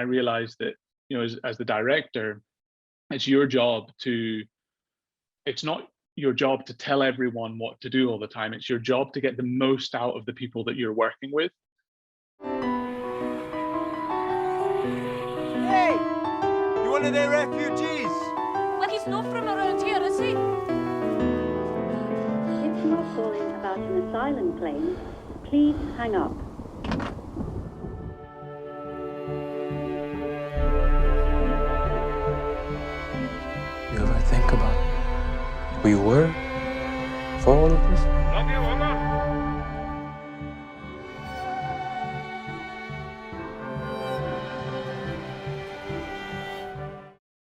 I realized that, as the director, it's your job to, it's not your job to tell everyone what to do all the time. It's your job to get the most out of the people that you're working with. Hey, you one of their refugees? Well, he's not from around here, is he? If you are calling about an asylum claim, please hang up. You ever think about who you were for all of this?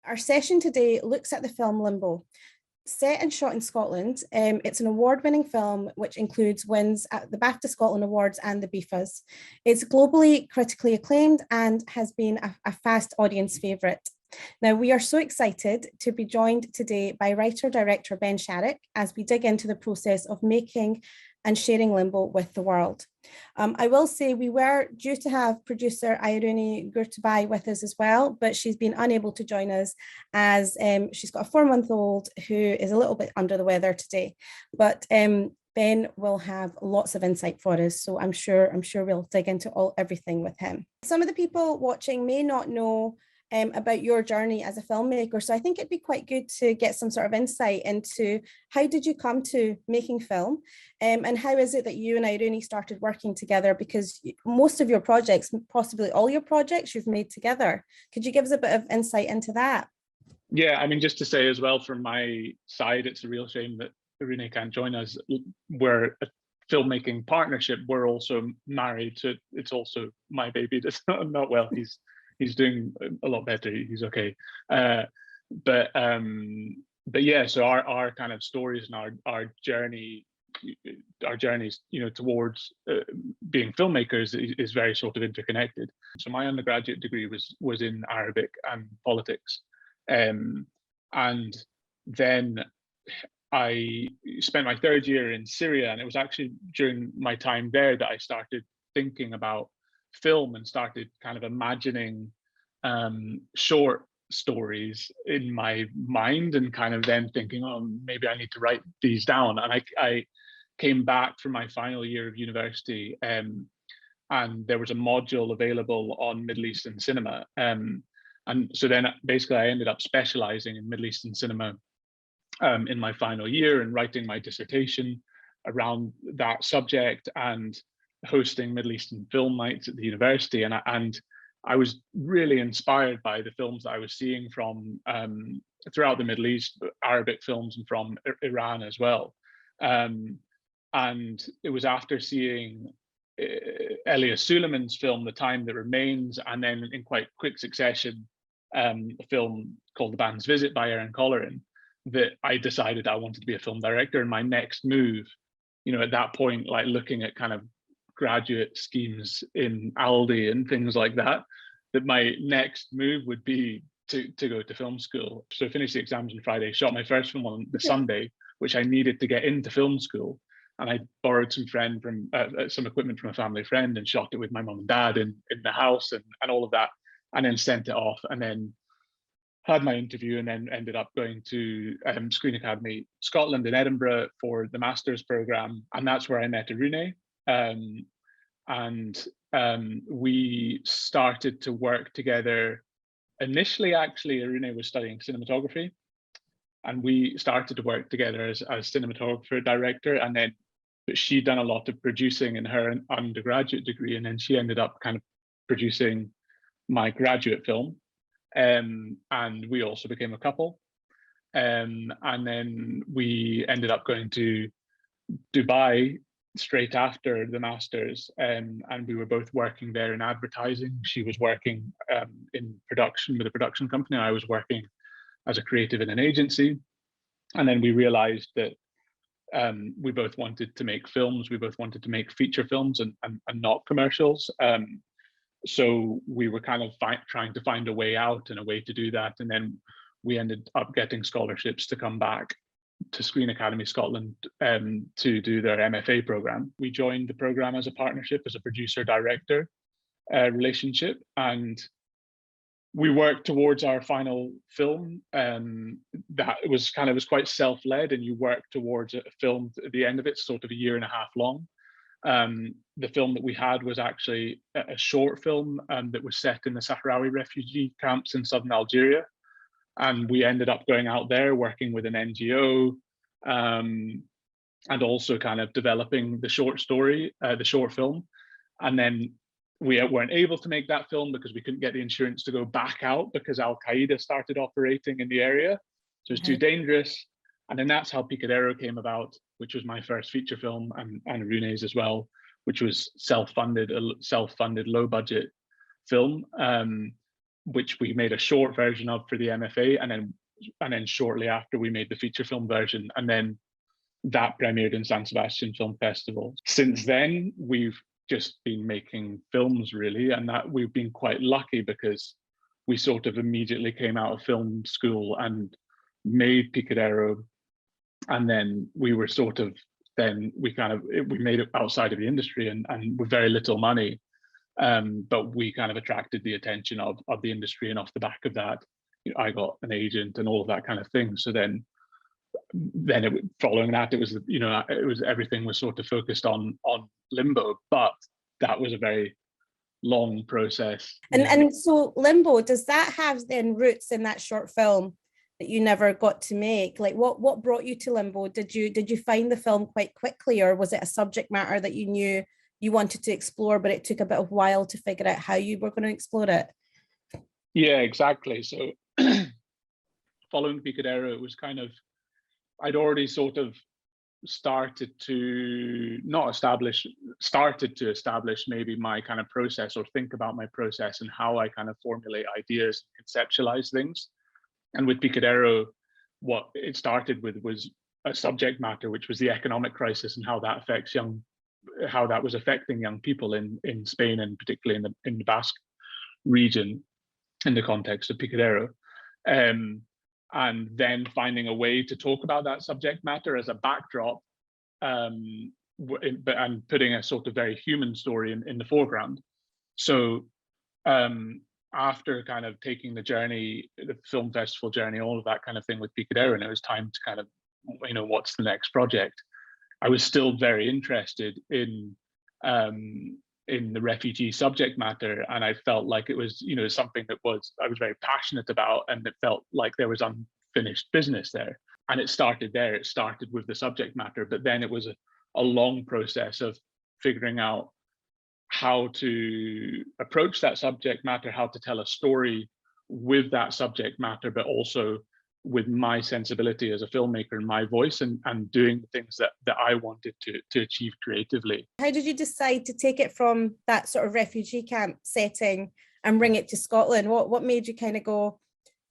Our session today looks at the film Limbo. Set and shot in Scotland, it's an award-winning film which includes wins at the BAFTA Scotland Awards and the BIFAs. It's globally critically acclaimed and has been a fast audience favourite. Now, we are so excited to be joined today by writer-director Ben Sharrock as we dig into the process of making and sharing Limbo with the world. I will say we were due to have producer Irene Gurtabay with us as well, but she's been unable to join us as she's got a 4-month-old who is a little bit under the weather today. But Ben will have lots of insight for us, so I'm sure we'll dig into everything with him. Some of the people watching may not know about your journey as a filmmaker. So I think it'd be quite good to get some sort of insight into how did you come to making film, and how is it that you and Irene started working together? Because most of your projects, possibly all your projects, you've made together. Could you give us a bit of insight into that? Yeah, I mean, just to say as well, from my side, it's a real shame that Irene can't join us. We're a filmmaking partnership. We're also married, so it's also my baby that's not well. He's doing a lot better. He's okay. But yeah, so our kind of stories and our journeys, towards being filmmakers is very sort of interconnected. So my undergraduate degree was in Arabic and politics, and then I spent my 3rd year in Syria, and it was actually during my time there that I started thinking about film and started kind of imagining short stories in my mind, and kind of then thinking, oh, maybe I need to write these down. And I came back from my final year of university, and there was a module available on Middle Eastern cinema, and so then basically I ended up specializing in Middle Eastern cinema in my final year, and writing my dissertation around that subject, and hosting Middle Eastern film nights at the university. And I was really inspired by the films that I was seeing from throughout the Middle East, Arabic films, and from Iran as well. And it was after seeing Elias Suleiman's film, The Time That Remains, and then in quite quick succession, a film called The Band's Visit by Erin Colleran, that I decided I wanted to be a film director. And my next move, at that point, like looking at kind of graduate schemes in Aldi and things like that my next move would be to go to film school. So I finished the exams on Friday, shot my first film on the Sunday, which I needed to get into film school. And I borrowed some equipment from a family friend and shot it with my mum and dad in the house and all of that, and then sent it off, and then had my interview, and then ended up going to Screen Academy Scotland in Edinburgh for the master's program. And that's where I met Irene. And we started to work together. Initially, actually, Irene was studying cinematography, and we started to work together as cinematographer, director, and then, but she'd done a lot of producing in her undergraduate degree, and then she ended up kind of producing my graduate film, and we also became a couple, and then we ended up going to Dubai straight after the masters, and we were both working there in advertising. She was working in production with a production company. I was working as a creative in an agency. And then we realized that we both wanted to make films. We both wanted to make feature films and not commercials. So we were kind of trying to find a way out and a way to do that. And then we ended up getting scholarships to come back to Screen Academy Scotland to do their MFA program. We joined the program as a partnership, as a producer-director relationship, and we worked towards our final film. That was quite self-led, and you work towards a film at the end of it, sort of a year and a half long. The film that we had was actually a short film that was set in the Sahrawi refugee camps in southern Algeria. And we ended up going out there working with an NGO, and also kind of developing the short story, the short film. And then we weren't able to make that film because we couldn't get the insurance to go back out because Al-Qaeda started operating in the area. So it was too dangerous. And then that's how Picadero came about, which was my first feature film, and Rune's as well, which was self-funded, low budget film, which we made a short version of for the MFA, and then shortly after we made the feature film version, and then that premiered in San Sebastian Film Festival. Since then, we've just been making films really, and that we've been quite lucky because we sort of immediately came out of film school and made Picadero, and then we were sort of, then we made it outside of the industry and with very little money, but we kind of attracted the attention of the industry, and off the back of that, I got an agent and all of that kind of thing. So then following that, it was everything was sort of focused on Limbo, but that was a very long process. And so Limbo, does that have then roots in that short film that you never got to make? Like what brought you to Limbo? Did you find the film quite quickly, or was it a subject matter that you knew you wanted to explore, but it took a bit of while to figure out how you were going to explore it? Yeah, exactly. So following Picadero, it was kind of, I'd already sort of started to establish maybe my kind of process, or think about my process and how I kind of formulate ideas, conceptualize things. And with Picadero, what it started with was a subject matter, which was the economic crisis and how that was affecting young people in Spain, and particularly in the Basque region, in the context of Picadero. And then finding a way to talk about that subject matter as a backdrop, and putting a sort of very human story in the foreground. So after kind of taking the journey, the film festival journey, all of that kind of thing with Picadero, and it was time to kind of, what's the next project? I was still very interested in the refugee subject matter, and I felt like it was something that I was very passionate about, and it felt like there was unfinished business there. And it started there. It started with the subject matter, but then it was a long process of figuring out how to approach that subject matter, how to tell a story with that subject matter, but also with my sensibility as a filmmaker and my voice, and doing the things that I wanted to achieve creatively. How did you decide to take it from that sort of refugee camp setting and bring it to Scotland? What made you kind of go,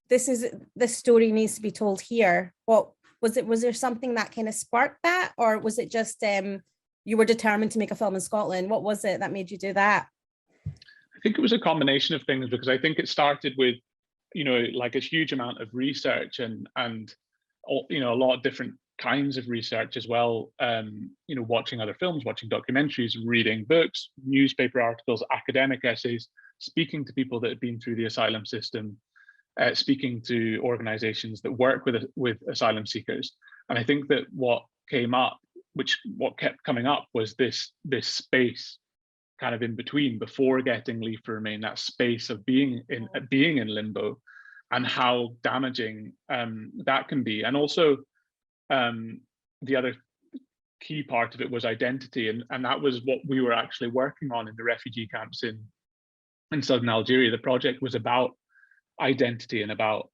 this story needs to be told here? Was there something that kind of sparked that, or was it just you were determined to make a film in Scotland? What was it that made you do that? I think it was a combination of things, because I think it started with like a huge amount of research and a lot of different kinds of research as well. Watching other films, watching documentaries, reading books, newspaper articles, academic essays, speaking to people that had been through the asylum system, speaking to organizations that work with asylum seekers. And I think that what kept coming up was this space kind of in between, before getting Leave to Remain, that space of being in limbo, and how damaging that can be. And also the other key part of it was identity, and that was what we were actually working on in the refugee camps in southern Algeria. The project was about identity and about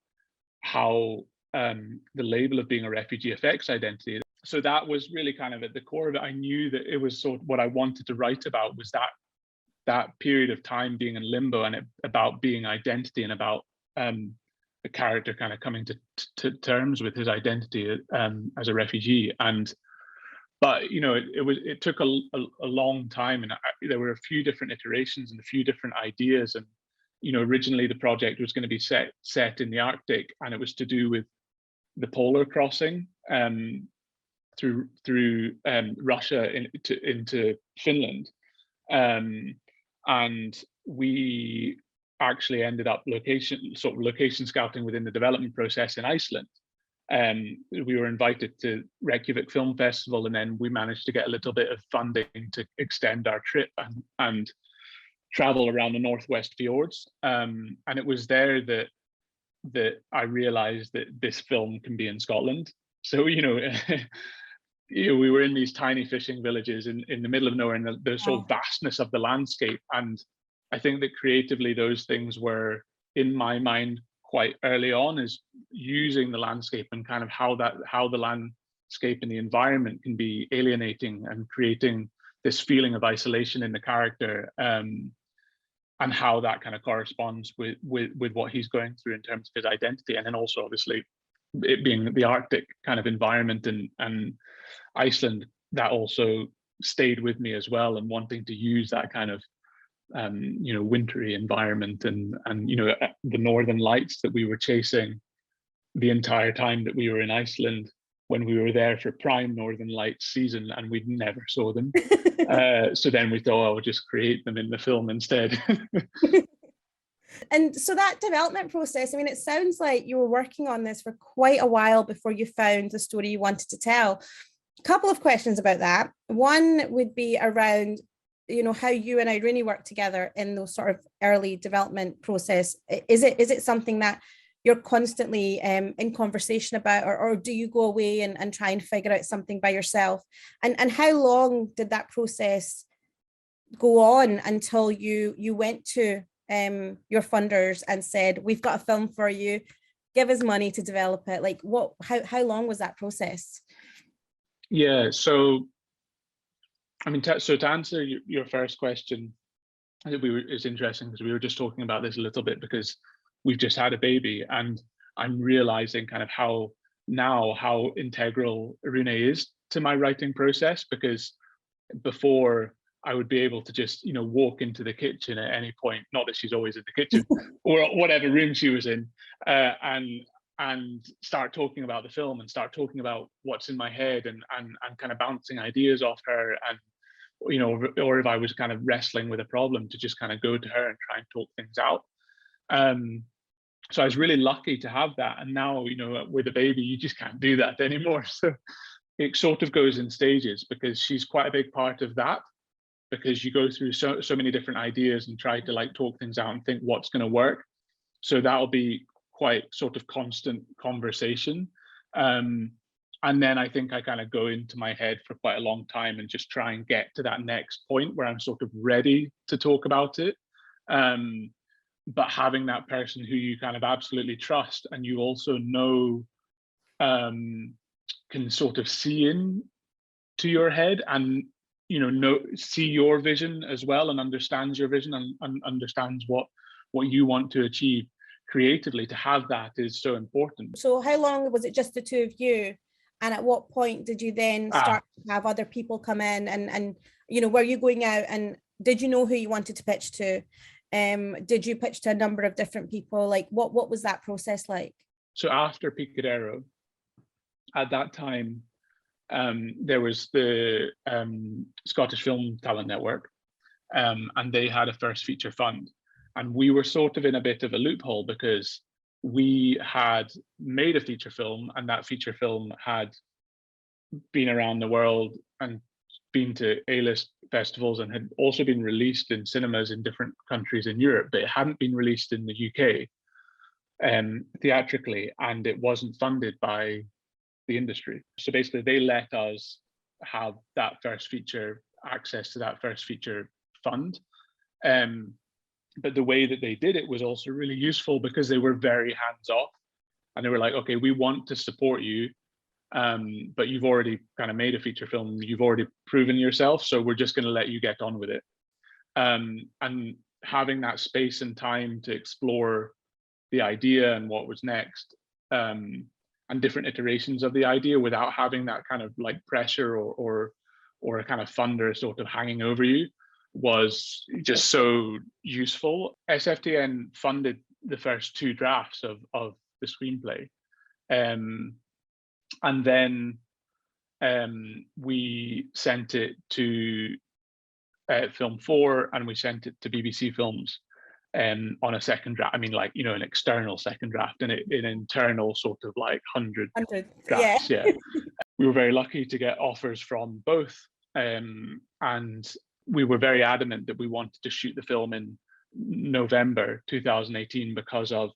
how the label of being a refugee affects identity. So that was really kind of at the core of it. I knew that it was sort of what I wanted to write about, was that period of time being in limbo, and about being identity, and about the character kind of coming to terms with his identity as a refugee. But it took a long time, and there were a few different iterations and a few different ideas. And originally the project was going to be set in the Arctic, and it was to do with the polar crossing through Russia into Finland, and we actually ended up location scouting within the development process in Iceland. We were invited to Reykjavik Film Festival, and then we managed to get a little bit of funding to extend our trip and travel around the Northwest Fjords. And it was there that I realized that this film can be in Scotland. So, we were in these tiny fishing villages in the middle of nowhere, and the sort of vastness of the landscape. And I think that creatively those things were in my mind quite early on, is using the landscape and kind of how the landscape and the environment can be alienating and creating this feeling of isolation in the character, and how that kind of corresponds with what he's going through in terms of his identity. And then also obviously it being the Arctic kind of environment and Iceland, that also stayed with me as well, and wanting to use that kind of wintry environment and the northern lights that we were chasing the entire time that we were in Iceland, when we were there for prime northern lights season, and we never saw them. So then we thought, we'll just create them in the film instead. And so that development process, I mean, it sounds like you were working on this for quite a while before you found the story you wanted to tell. A couple of questions about that. One would be around, how you and Irene work together in those sort of early development process. Is it something that you're constantly in conversation about, or do you go away and try and figure out something by yourself? And how long did that process go on until you went to your funders and said, we've got a film for you, give us money to develop it? Like, how long was that process? Yeah, so I mean, to answer your first question, I think it's interesting because we were just talking about this a little bit, because we've just had a baby, and I'm realizing kind of how integral Irene is to my writing process, because before I would be able to just, walk into the kitchen at any point, not that she's always in the kitchen or whatever room she was in, and start talking about the film and start talking about what's in my head and kind of bouncing ideas off her, and or if I was kind of wrestling with a problem, to just kind of go to her and try and talk things out. So I was really lucky to have that, and now with a baby you just can't do that anymore. So it sort of goes in stages, because she's quite a big part of that, because you go through so many different ideas and try to like talk things out and think what's going to work. So that'll be quite sort of constant conversation. And then I think I kind of go into my head for quite a long time and just try and get to that next point where I'm sort of ready to talk about it. But having that person who you kind of absolutely trust, and you also know can sort of see in to your head, and see your vision as well, and understands your vision and understands what you want to achieve creatively, to have that is so important. So how long was it just the two of you? And at what point did you then start to have other people come in and were you going out, and did you know who you wanted to pitch to? Did you pitch to a number of different people? Like what was that process like? So after Picadero, at that time, there was the Scottish Film Talent Network, and they had a first feature fund. And we were sort of in a bit of a loophole, because we had made a feature film, and that feature film had been around the world and been to A-list festivals, and had also been released in cinemas in different countries in Europe, but it hadn't been released in the UK theatrically, and it wasn't funded by the industry. So basically they let us have that first feature, access to that first feature fund. But the way that they did it was also really useful, because they were very hands-off, and they were like, okay, we want to support you, but you've already kind of made a feature film, you've already proven yourself, so we're just going to let you get on with it. And having that space and time to explore the idea and what was next, and different iterations of the idea, without having that kind of like pressure or a kind of funder sort of hanging over you, was just so useful. SFTN funded the first 2 drafts of the screenplay, and then we sent it to Film 4, and we sent it to BBC Films, on a second draft. I mean, like, you know, an external second draft and an internal sort of like 100 drafts. Yeah. We were very lucky to get offers from both. And we were very adamant that we wanted to shoot the film in November 2018 because of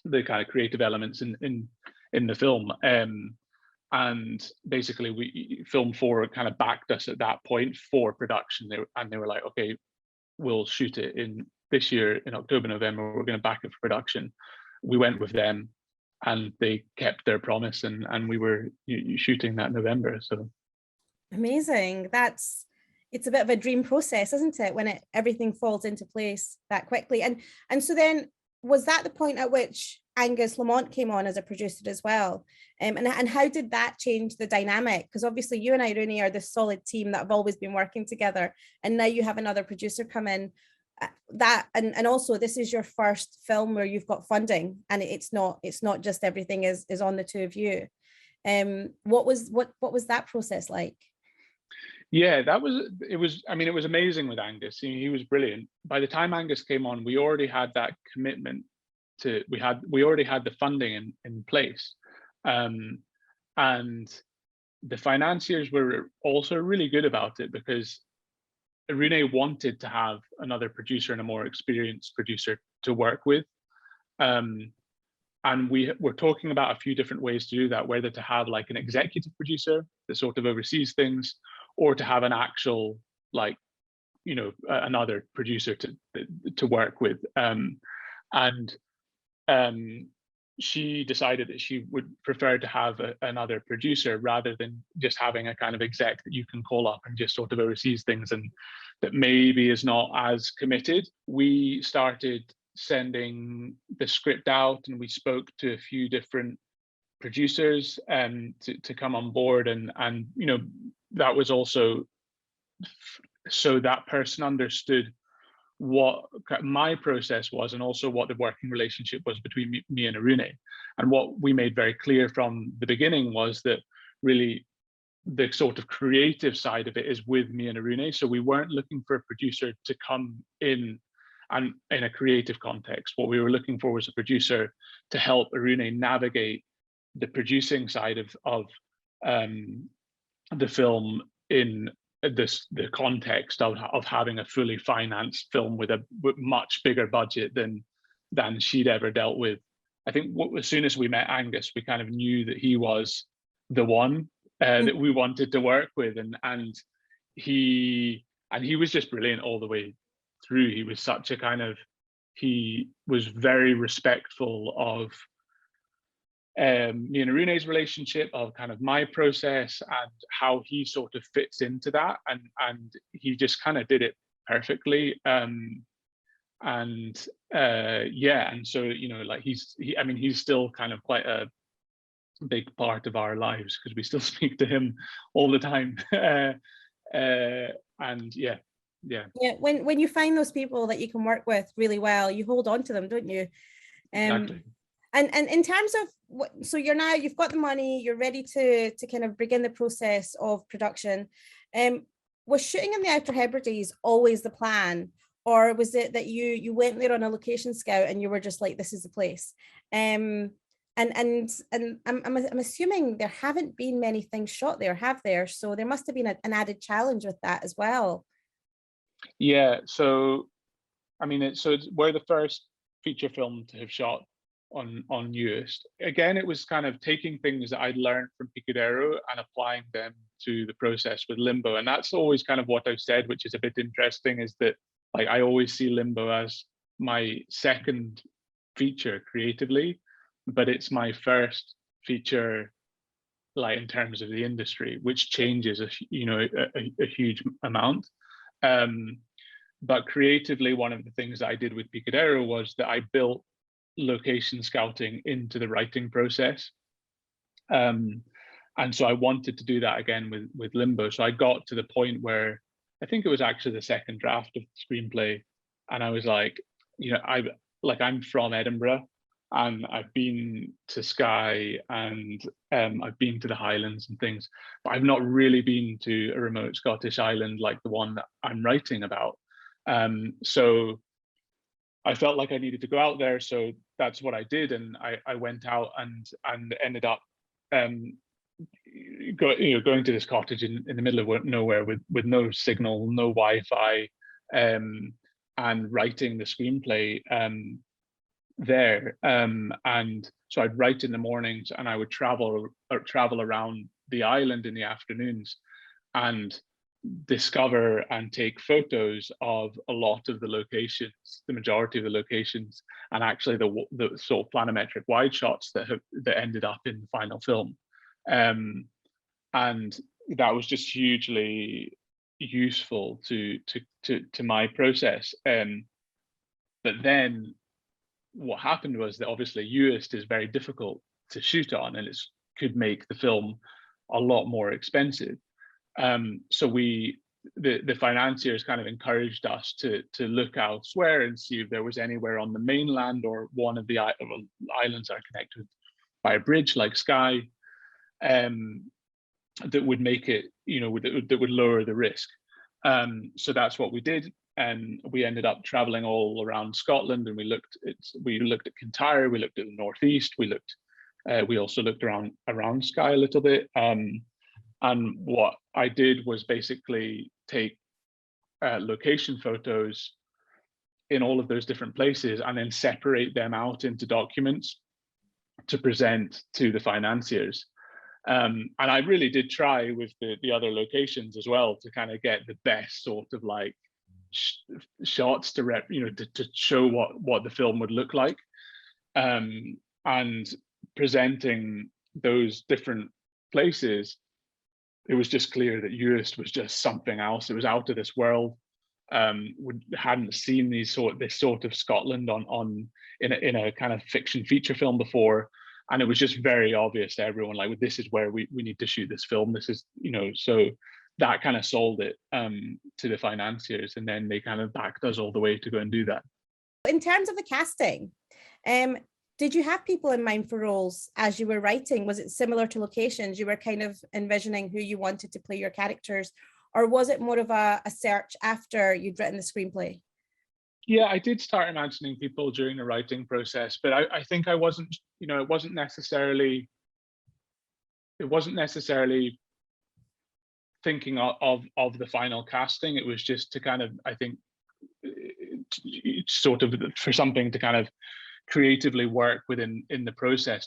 the kind of creative elements in the film. And basically Film 4 kind of backed us at that point for production. They were like, okay, we'll shoot it in this year in October, November, we're going to back it for production. We went with them and they kept their promise, and we were shooting that November. So amazing. It's a bit of a dream process, isn't it, when everything falls into place that quickly. And so then, was that the point at which Angus Lamont came on as a producer as well? And how did that change the dynamic? Because obviously you and I, Rooney, are this solid team that have always been working together, and now you have another producer come in. And also this is your first film where you've got funding, and it's not just everything is on the two of you. What was that process like? Yeah, it was amazing with Angus. He was brilliant. By the time Angus came on, we already had that commitment we already had the funding in place. And the financiers were also really good about it, because Rune wanted to have another producer and a more experienced producer to work with. And we were talking about a few different ways to do that, whether to have like an executive producer that sort of oversees things, or to have an actual, like, you know, another producer to work with. She decided that she would prefer to have another producer rather than just having a kind of exec that you can call up and just sort of oversees things and that maybe is not as committed. We started sending the script out, and we spoke to a few different producers to come on board, and you know, that was also so that person understood what my process was, and also what the working relationship was between me and Arune. And what we made very clear from the beginning was that really the sort of creative side of it is with me and Arune. So we weren't looking for a producer to come in and in a creative context. What we were looking for was a producer to help Arune navigate the producing side of the film in the context of having a fully financed film with a much bigger budget than she'd ever dealt with. I think as soon as we met Angus, we kind of knew that he was the one that we wanted to work with, and he was just brilliant all the way through. He was such a kind of, he was very respectful of me and Arune's relationship, of kind of my process and how he sort of fits into that, and he just kind of did it perfectly. Yeah, and so, you know, like he's still kind of quite a big part of our lives, because we still speak to him all the time. And yeah. When you find those people that you can work with really well, you hold on to them, don't you? Exactly. And in terms of so you've got the money, you're ready to kind of begin the process of production. Was shooting in the Outer Hebrides always the plan, or was it that you went there on a location scout and you were just like, this is the place? And I'm assuming there haven't been many things shot there, have there? So there must have been an added challenge with that as well. Yeah, so I mean, we're the first feature film to have shot on Uist. Again, it was kind of taking things that I'd learned from Picadero and applying them to the process with Limbo. And that's always kind of what I've said, which is a bit interesting, is that like I always see Limbo as my second feature creatively, but it's my first feature like in terms of the industry, which changes a huge amount. But creatively, one of the things that I did with Picadero was that I built location scouting into the writing process. And so I wanted to do that again with Limbo. So I got to the point where I think it was actually the second draft of the screenplay, and I was like, you know, I'm from Edinburgh, and I've been to Skye, and I've been to the Highlands and things, but I've not really been to a remote Scottish island like the one that I'm writing about. So I felt like I needed to go out there, so that's what I did, and I went out and ended up going to this cottage in the middle of nowhere with no signal, no Wi-Fi, and writing the screenplay there. And so I'd write in the mornings, and I would travel around the island in the afternoons, and discover and take photos of a lot of the locations, the majority of the locations, and actually the sort of planimetric wide shots that ended up in the final film. And that was just hugely useful to my process. But then what happened was that obviously UIST is very difficult to shoot on, and it could make the film a lot more expensive. So the financiers kind of encouraged us to look elsewhere and see if there was anywhere on the mainland or one of the islands are connected by a bridge like Skye, that would make it, that would lower the risk. So that's what we did, and we ended up traveling all around Scotland, and we looked at Kintyre, we looked at the northeast, we also looked around Skye a little bit. And what I did was basically take location photos in all of those different places and then separate them out into documents to present to the financiers. And I really did try with the other locations as well to kind of get the best sort of like shots to show what the film would look like, and presenting those different places. It was just clear that UIST was just something else. It was out of this world. We hadn't seen this sort of Scotland in a kind of fiction feature film before, and it was just very obvious to everyone, like, this is where we need to shoot this film. This is, so that kind of sold it to the financiers, and then they kind of backed us all the way to go and do that. In terms of the casting, did you have people in mind for roles as you were writing? Was it similar to locations? You were kind of envisioning who you wanted to play your characters, or was it more of a search after you'd written the screenplay? Yeah, I did start imagining people during the writing process, but I think I wasn't, it wasn't necessarily thinking of the final casting. It was just to kind of, I think, sort of for something to kind of creatively work within the process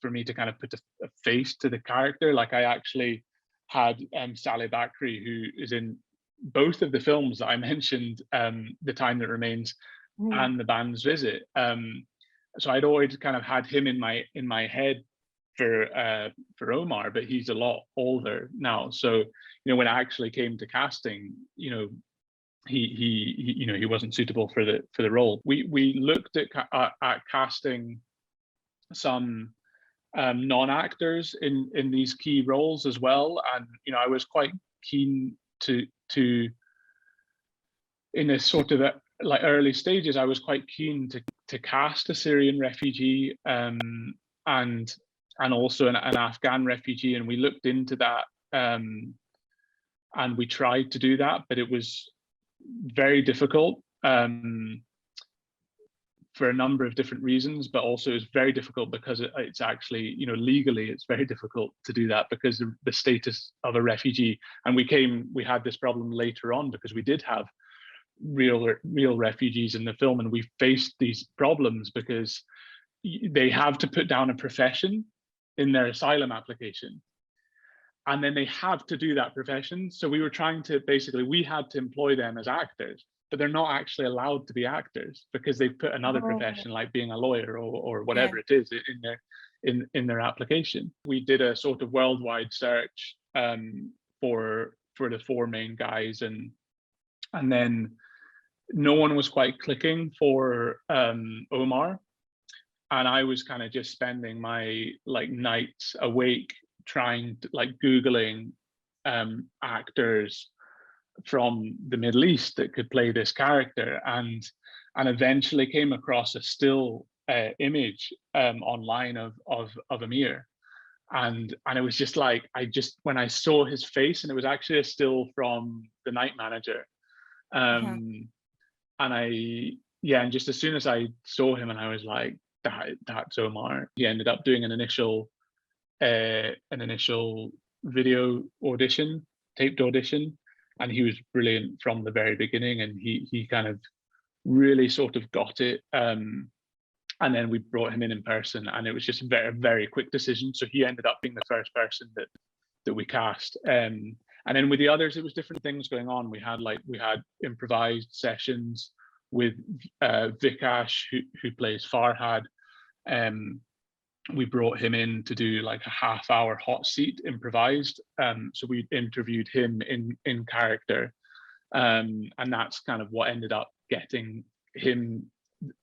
for me to kind of put a face to the character. Like, I actually had Sally Bakri, who is in both of the films that I mentioned, The Time That Remains and The Band's Visit. So I'd always kind of had him in my head for Omar, but he's a lot older now. So when it actually came to casting, he wasn't suitable for the role. We looked at casting some non-actors in these key roles as well, and I was quite keen to in a sort of like early stages, I was quite keen to cast a Syrian refugee and also an Afghan refugee, and we looked into that, and we tried to do that, but it was very difficult for a number of different reasons, but also it's very difficult because it's actually, legally it's very difficult to do that because the status of a refugee. And we had this problem later on because we did have real refugees in the film, and we faced these problems because they have to put down a profession in their asylum application, and then they have to do that profession. So we were trying to we had to employ them as actors, but they're not actually allowed to be actors because they've put another profession like being a lawyer or whatever it is in their application. We did a sort of worldwide search for the four main guys, and then no one was quite clicking for Omar, and I was kind of just spending my nights awake trying to Googling actors from the Middle East that could play this character, and eventually came across a still image online of Amir, and it was just like when I saw his face, and it was actually a still from The Night Manager, and I yeah, and just as soon as I saw him and I was like, that's Omar. He ended up doing an initial video audition, taped audition, and he was brilliant from the very beginning, and he kind of really sort of got it. And then we brought him in person, and it was just a very, very quick decision. So he ended up being the first person that we cast. And then with the others, it was different things going on. We had improvised sessions with Vikash, who plays Farhad. We brought him in to do like a half-hour hot seat improvised. So we interviewed him in character, and that's kind of what ended up getting him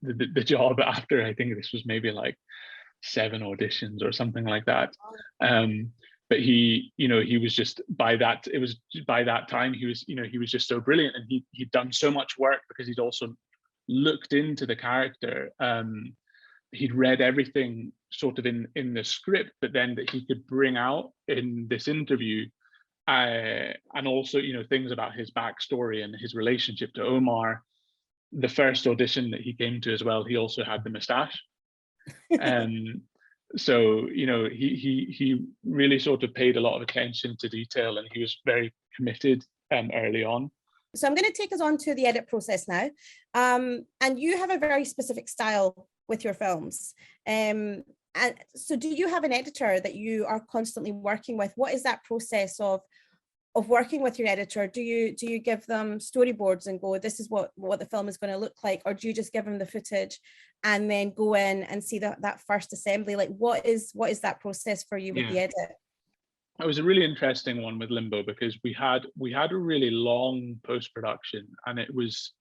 the job after, I think this was maybe like 7 auditions or something like that. But he was just, by that time, he was just so brilliant, and he'd done so much work because he'd also looked into the character. He'd read everything sort of in the script, but then that he could bring out in this interview, and also, things about his backstory and his relationship to Omar. The first audition that he came to as well, he also had the moustache. So, he really sort of paid a lot of attention to detail, and he was very committed early on. So I'm going to take us on to the edit process now. And you have a very specific style with your films. And so do you have an editor that you are constantly working with? What is that process of working with your editor? Do you give them storyboards and go, this is what the film is going to look like? Or do you just give them the footage and then go in and see that first assembly? Like, what is that process for you with the edit? It was a really interesting one with Limbo, because we had a really long post-production, and it was,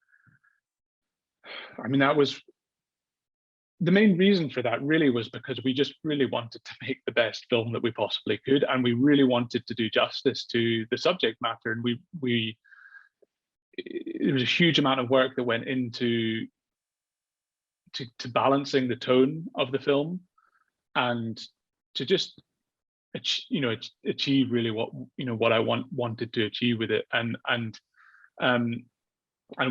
that was the main reason for that, really, was because we just really wanted to make the best film that we possibly could, and we really wanted to do justice to the subject matter. And it was a huge amount of work that went into to balancing the tone of the film, and to just achieve really what I wanted to achieve with it. And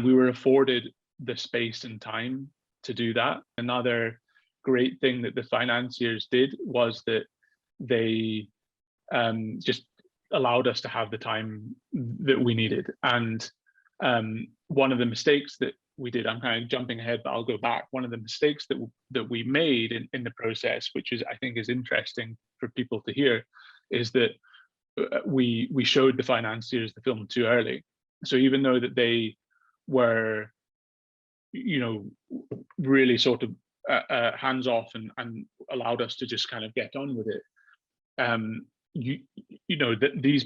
we were afforded the space and time to do that. Another great thing that the financiers did was that they just allowed us to have the time that we needed. And one of the mistakes that we did, I'm kind of jumping ahead, but I'll go back. One of the mistakes that we made in the process, which I think is interesting for people to hear, is that we showed the financiers the film too early. So even though that they were, really sort of hands off and allowed us to just kind of get on with it, that these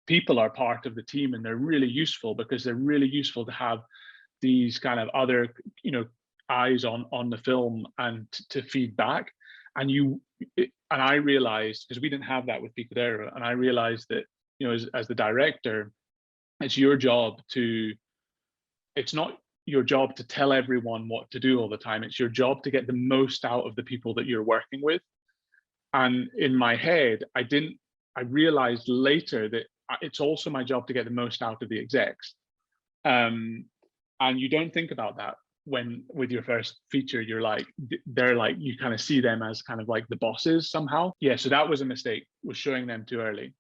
people are part of the team, and they're really useful, because they're really useful to have these kind of other eyes on the film and to feed back. And I realized, because we didn't have that with Picadero, and I realized that as the director, it's not your job to tell everyone what to do all the time. It's your job to get the most out of the people that you're working with. And in my head, I realized later that it's also my job to get the most out of the execs. And you don't think about that when with your first feature. They're like, you kind of see them as kind of like the bosses somehow. Yeah, so that was a mistake, was showing them too early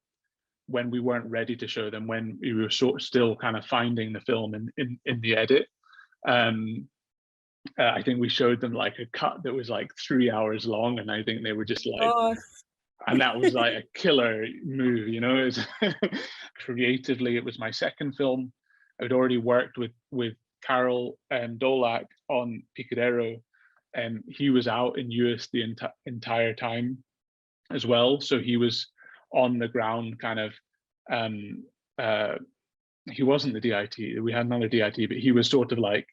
when we weren't ready to show them, when we were still kind of finding the film in the edit. I think we showed them like a cut that was like 3 hours long, and I think they were just like, oh. And that was like a killer move, It was creatively, it was my second film. I'd already worked with Carol Dolak on Picadero, and he was out in US the entire time as well. So he was on the ground, kind of. He wasn't the DIT. We had another DIT, but he was sort of like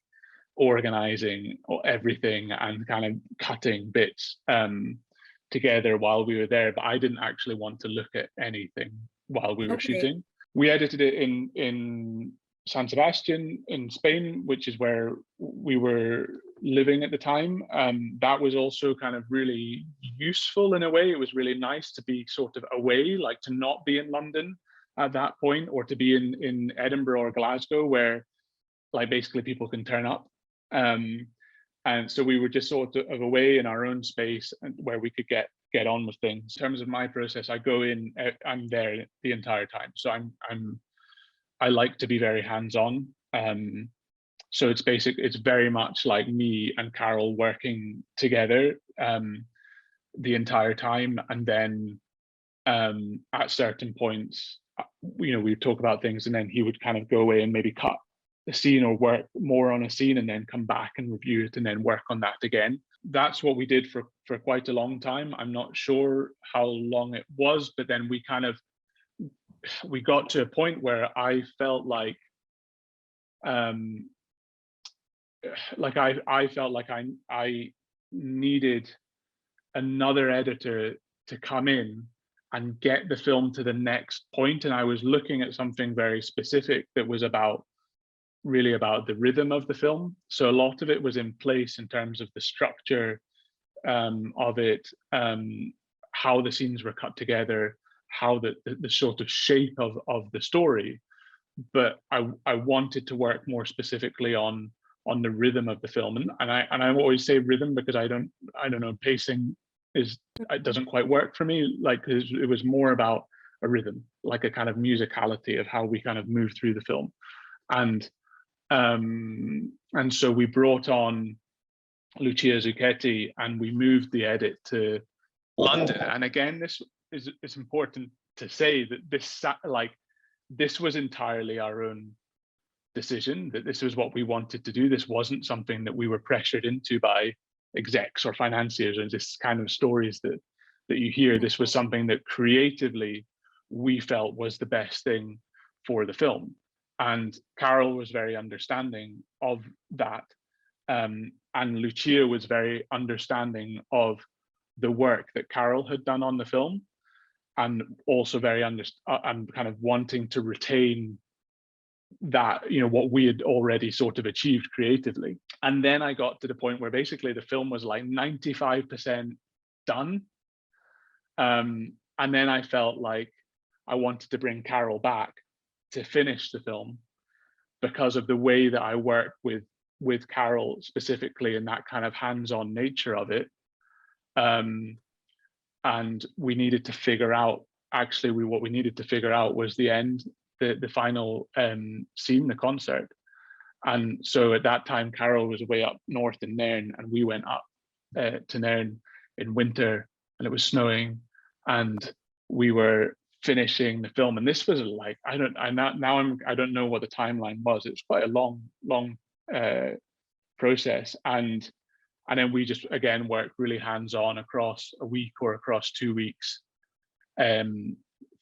organizing everything and kind of cutting bits together while we were there. But I didn't actually want to look at anything while we were shooting. We edited it in San Sebastian in Spain, which is where we were living at the time. That was also kind of really useful in a way. It was really nice to be sort of away, like to not be in London at that point, or to be in Edinburgh or Glasgow, where like basically people can turn up And so we were just sort of away in our own space and where we could get on with things. In terms of my process, I go in, I'm there the entire time. So I like to be very hands-on. So it's very much like me and Carol working together the entire time. And then at certain points, we'd talk about things, and then he would kind of go away and maybe cut the scene or work more on a scene, and then come back and review it and then work on that again. That's what we did for quite a long time. I'm not sure how long it was, but then we got to a point where I felt like I felt like I needed another editor to come in and get the film to the next point. And I was looking at something very specific that was really about the rhythm of the film. So a lot of it was in place in terms of the structure of it, how the scenes were cut together, how the sort of shape of the story. But I wanted to work more specifically on the rhythm of the film, and I always say rhythm because I don't know, pacing it doesn't quite work for me. Like it was more about a rhythm, like a kind of musicality of how we kind of move through the film. And so we brought on Lucia Zucchetti and we moved the edit to London. And again, it's important to say that this was entirely our own decision, that this was what we wanted to do. This wasn't something that we were pressured into by execs or financiers and just kind of stories that you hear. This was something that creatively we felt was the best thing for the film. And Carol was very understanding of that. And Lucia was very understanding of the work that Carol had done on the film, and also very and kind of wanting to retain that, what we had already sort of achieved creatively. And then I got to the point where basically the film was like 95% done. And then I felt like I wanted to bring Carol back to finish the film because of the way that I work with Carol specifically, and that kind of hands-on nature of it. And we needed to figure out, what we needed to figure out was the end, the final scene, the concert. And so at that time, Carol was way up north in Nairn, and we went up to Nairn in winter, and it was snowing, and we were finishing the film. And this was like, I don't know what the timeline was. It was quite a long process. And then we just, again, worked really hands-on across a week or across 2 weeks,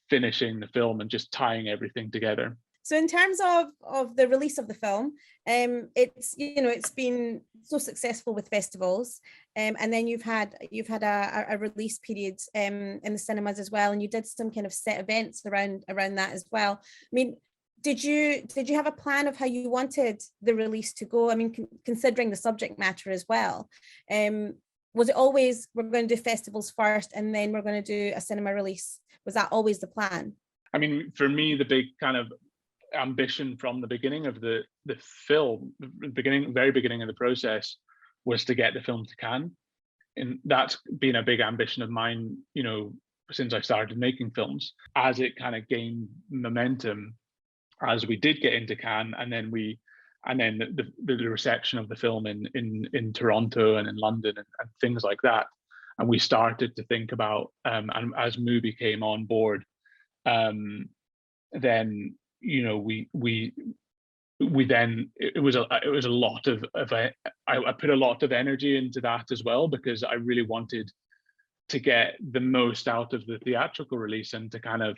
finishing the film and just tying everything together. So in terms of the release of the film, it's been so successful with festivals, and then you've had a release period in the cinemas as well, and you did some kind of set events around that as well. I mean, did you have a plan of how you wanted the release to go? I mean, considering the subject matter as well, was it always we're going to do festivals first and then we're going to do a cinema release? Was that always the plan? I mean, for me, the big kind of ambition from the beginning of the film, very beginning of the process, was to get the film to Cannes. And that's been a big ambition of mine, since I started making films. As it kind of gained momentum, as we did get into Cannes, and then the reception of the film in Toronto and in London and things like that. And we started to think about, and as Mubi came on board, then it was a lot of I put a lot of energy into that as well, because I really wanted to get the most out of the theatrical release and to kind of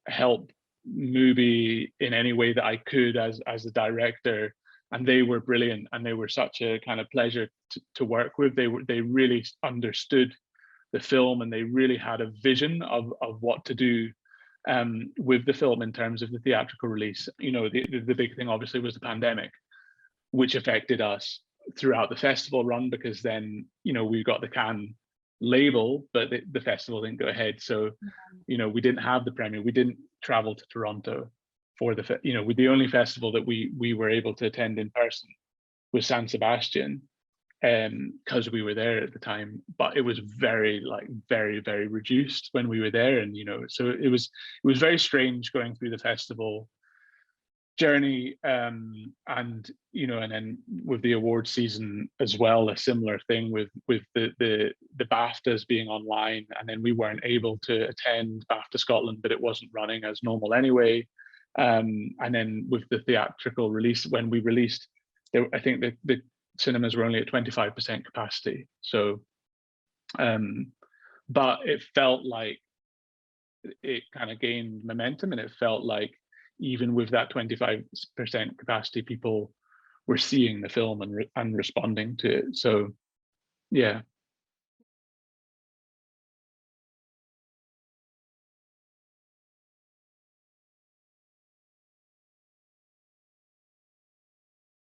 help Mubi in any way that I could as a director. And they were brilliant, and they were such a kind of pleasure to work with. They really understood the film, and they really had a vision of what to do with the film in terms of the theatrical release. The big thing obviously was the pandemic, which affected us throughout the festival run, because then we got the Cannes label, but the festival didn't go ahead. So we didn't have the premiere. We didn't travel to Toronto for the only festival that we were able to attend in person San Sebastian, because we were there at the time, but it was very very reduced when we were there. And so it was very strange going through the festival journey, and and then with the award season as well, a similar thing with the BAFTAs being online, and then we weren't able to attend BAFTA Scotland, but it wasn't running as normal anyway. And then with the theatrical release, when we released, I think that the cinemas were only at 25% capacity. So, but it felt like it kind of gained momentum, and it felt like even with that 25% capacity, people were seeing the film and responding to it. So, yeah.